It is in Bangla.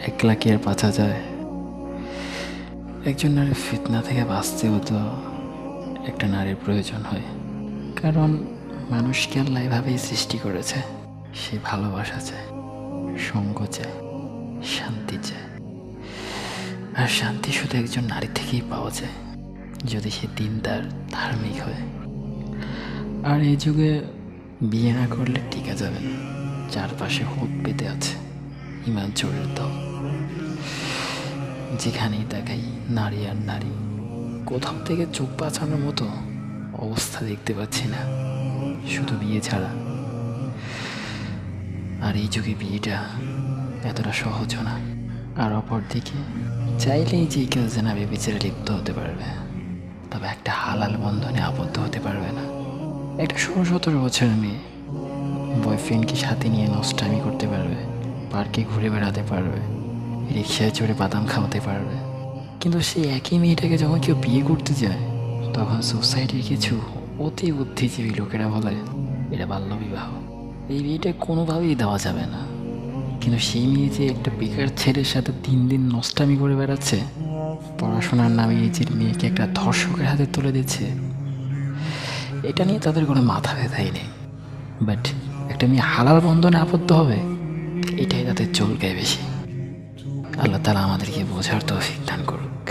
একলা কি আর বাঁচা যায়? একজন নারীর ফিতনা থেকে বাঁচতেও তো একটা নারীর প্রয়োজন হয়। কারণ মানুষকে আল্লাহ এভাবেই সৃষ্টি করেছে। সে ভালোবাসা চায়, সঙ্গ চায়, শান্তি চায়। আর শান্তি শুধু একজন নারী থেকেই পাওয়া যায়, যদি সে দিনদার, ধার্মিক হয়। আর এই যুগে বিয়ে না করলে টিকা যাবে না। চারপাশে হুট পেতে আছে ইমান চোরের দল। যেখানেই তাকাই নারী আর নারী, কোথাও থেকে চোখ বাঁচানোর মতো অবস্থা দেখতে পাচ্ছি না, শুধু বিয়ে ছাড়া। আর এই যুগে বিয়েটা এতটা সহজ না। আর অপরদিকে চাইলেই যে কেউ যেনা বেবিচারে লিপ্ত হতে পারবে, তবে একটা হালাল বন্ধনে আবদ্ধ হতে পারবে না। একটা 16-17 বছরের মেয়ে বয়ফ্রেন্ডকে সাথে নিয়ে নষ্টামি করতে পারবে, পার্কে ঘুরে বেড়াতে পারবে, রিক্সায় চড়ে বাদাম খাওয়াতে পারবে। কিন্তু সেই একই মেয়েটাকে যখন কেউ বিয়ে করতে যায়, তখন সোসাইটির কিছু অতি বুদ্ধিজীবী লোকেরা বলে এটা বাল্যবিবাহ, এই বিয়েটা কোনোভাবেই দেওয়া যাবে না। কিন্তু সেই মেয়ে যে একটা বেকার ছেলের সাথে 3 দিন নষ্টামি করে বেড়াচ্ছে, পড়াশোনার নামে নিজের মেয়েকে একটা ধর্ষকের হাতে তুলে দিচ্ছে, এটা নিয়ে তাদের কোনো মাথা ব্যথাই নেই। বাট একটা মেয়ে হালাল বন্ধনে আবদ্ধ হবে, এটাই তাদের চুলকায় বেশি। আল্লাহ তাআলা আমাদেরকে বোঝার তৌফিক দান করুক।